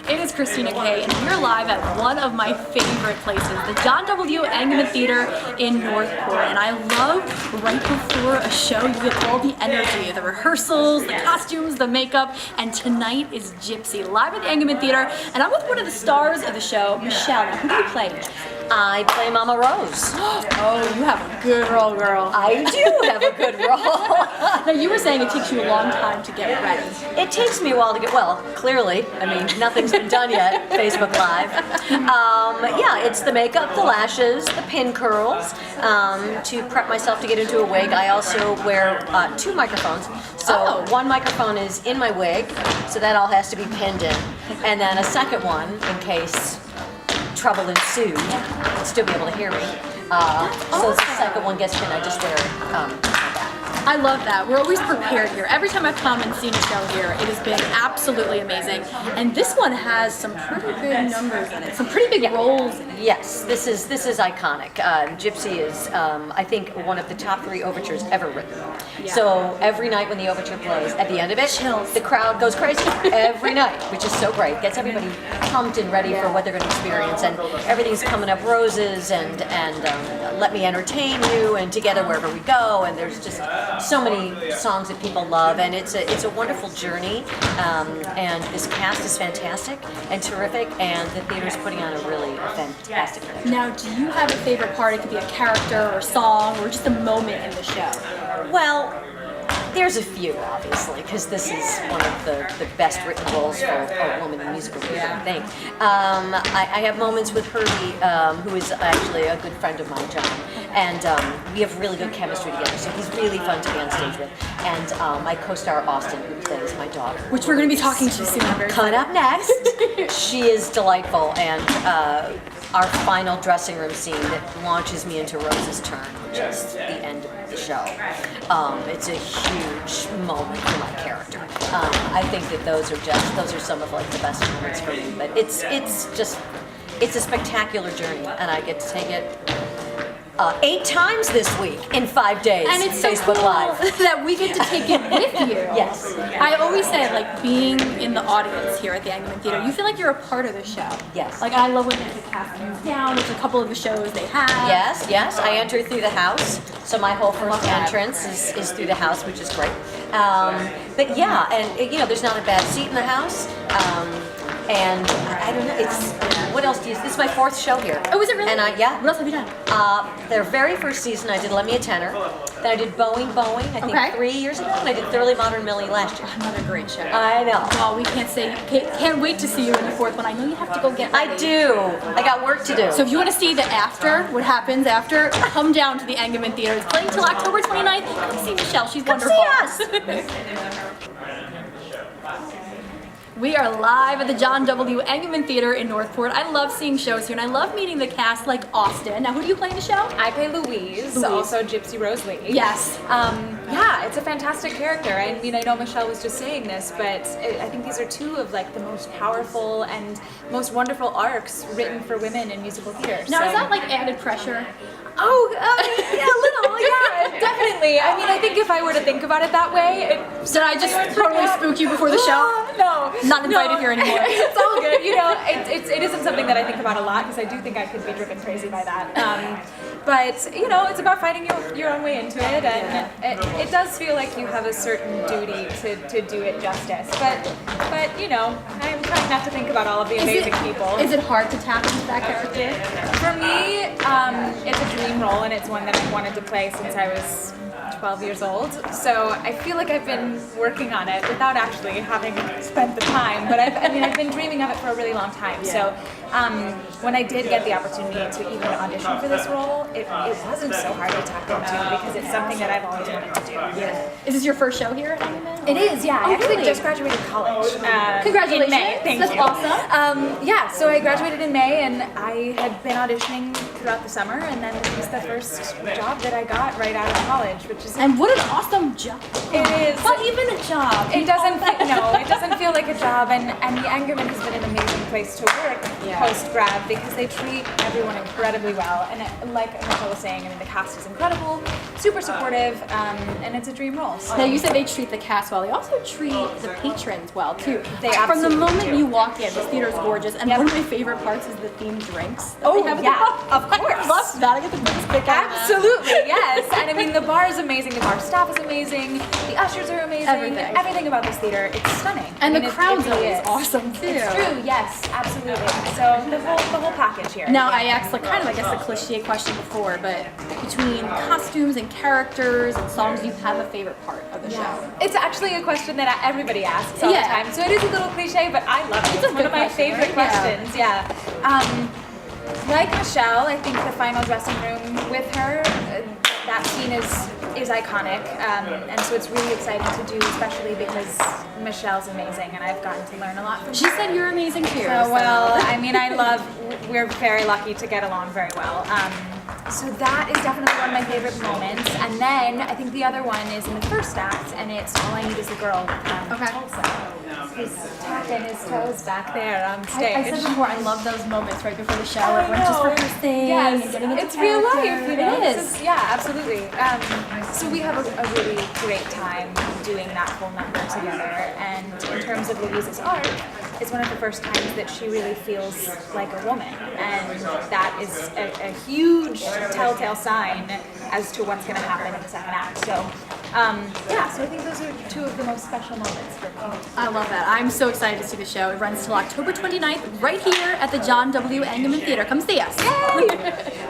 It is Christina Kay, and we're live at one of my favorite places, the John W. Engeman Theater in Northport. And I love right before a show, you get all the energy, the rehearsals, the costumes, the makeup, and tonight is Gypsy, live at the Engeman Theater. And I'm with one of the stars of the show, Michelle. Now, who do you play? I play Mama Rose. Oh, you have a good role, girl. I do have a good role. Now, you were saying it takes you a long time to get ready. It takes me a while to get, well, clearly. I mean, nothing's been done yet, Facebook Live. Yeah, it's the makeup, the lashes, the pin curls, to prep myself to get into a wig. I also wear 2 microphones. So one microphone is in my wig, so that all has to be pinned in. And then a second one, in case trouble ensued, you'd still be able to hear me. So the second one gets pinned, I just wear it like that. I love that. We're always prepared here. Every time I've come and seen a show here, it has been absolutely amazing. And this one has some pretty big numbers in it, some pretty big roles in it. Yes, this is iconic. Gypsy is, I think, one of the top 3 overtures ever written. Yeah. So every night when the overture plays, at the end of it, Chills. the crowd goes crazy every night, which is so great. Gets everybody pumped and ready for what they're going to experience, and everything's coming up roses and let me entertain you and together wherever we go. And there's just so many songs that people love, and it's a wonderful journey. And this cast is fantastic and terrific, and the theater's putting on a really fantastic production. Now, do you have a favorite part? It could be a character or a song or just a moment in the show. Well, there's a few, obviously, because this is one of the best written roles for a woman in musical theater, I think. I have moments with Herbie, who is actually a good friend of mine, John, and we have really good chemistry together, so he's really fun to be on stage with. And my co-star, Austin, who plays my daughter. Which we're going to be talking to soon. Coming up next, she is delightful, and our final dressing room scene that launches me into Rose's turn, which is the end of the show. It's a huge moment for my character. I think that those are some of like the best moments for me. But it's a spectacular journey, and I get to take it 8 times this week in 5 days. And it's so Facebook cool Live that we get to take it with you. Yes. I always say, like, being in the audience here at the Engeman Theater, you feel like you're a part of the show. Yes. Like, I love when they cast moves down. There's a couple of the shows they have. Yes. I enter through the house, so my whole first entrance is through the house, which is great. But yeah, and there's not a bad seat in the house. And I don't know, what else do you, this is my 4th show here. Oh, is it really? And What else have you done? Their very first season I did Lend Me a Tenor, then I did Boeing, I think 3 years ago, and I did Thoroughly Modern Millie last year. Another great show. I know. Well, we can't wait to see you in the 4th one. I know you have to go get ready. I do. I got work to do. So if you want to see the after, what happens after, come down to the Engeman Theater. It's playing till October 29th. Come see Michelle. She's wonderful. See us. We are live at the John W. Engeman Theater in Northport. I love seeing shows here, and I love meeting the cast like Austin. Now, who do you play in the show? I play Louise, also Gypsy Rose Lee. Yes. Yeah, it's a fantastic character. I mean, I know Michelle was just saying this, but I think these are 2 of like the most powerful and most wonderful arcs written for women in musical theater. Now, so. is that like added pressure? Oh, yeah, a little, yeah, definitely. I mean, I think if I were to think about it that way, Did I just totally spook you before the show? No. Not invited here anymore. It's all good. It isn't something that I think about a lot because I do think I could be driven crazy by that. But it's about finding your own way into it, and it does feel like you have a certain duty to do it justice. But I'm trying not to think about all of the amazing people. Is it hard to tap into that character? For me, it's a dream role, and it's one that I've wanted to play since I was 12 years old. So I feel like I've been working on it without actually having spent the time. But I've been dreaming of it for a really long time. So when I did get the opportunity to even audition for this role, it wasn't so hard to tap into because it's something that I've always wanted to do. Yeah. Is this your first show here at Engeman? It is, yeah. Oh, I actually really? just graduated college. Congratulations. In May. Thank That's you. awesome. Yeah, so I graduated in May, and I had been auditioning throughout the summer, and then it was the first job that I got right out of college, which is And what an awesome job. It is. Not even a job. It doesn't it doesn't feel like a job, and the Engeman has been an amazing place to work post grad because they treat everyone incredibly well, and like Michelle was saying, I mean the cast is incredible, super supportive, and it's a dream role. So. Now you said they treat the cast well. They also treat the patrons well too. They From the absolutely moment do. you walk in, this theater is gorgeous, and one of my favorite parts is the themed drinks. That Oh they have at yeah, the bar. of course. I love that. I get the biggest kick out of that. Absolutely, yes. And I mean, the bar is amazing. The bar staff is amazing. The ushers are amazing. Everything about this theater, it's stunning. And I mean, the crowd's it really always is. awesome too. It's true. Yes, absolutely. So the whole package here. Now I asked like kind of I guess a cliche question before, but between costumes and characters and songs, do you have a favorite part of the show? It's actually a question that everybody asks all Yeah. the time. So it is a little cliche, but I love it. It's a one good of my question, favorite right? Yeah. questions. Yeah. Like Michelle, I think the final dressing room with her, that scene is iconic, and so it's really exciting to do, especially because Michelle's amazing, and I've gotten to learn a lot from her. She said you're amazing too. So, well, I mean, we're very lucky to get along very well. So that is definitely one of my favorite moments. And then I think the other one is in the first act, and it's All I Need Is a Girl. Okay. He's tapping his toes back there on stage. I said before, I love those moments right before the show, everyone's just rehearsing and Yes, getting into it's real life, character. you know. It This is. yeah, absolutely. So we have a really great time doing that whole number together. And in terms of Louise's arc, it's one of the first times that she really feels like a woman, and that is a huge telltale sign as to what's going to happen in the second act. So, so I think those are two of the most special moments for me. I love that. I'm so excited to see the show. It runs till October 29th right here at the John W. Engeman Theater. Come see us. Yay!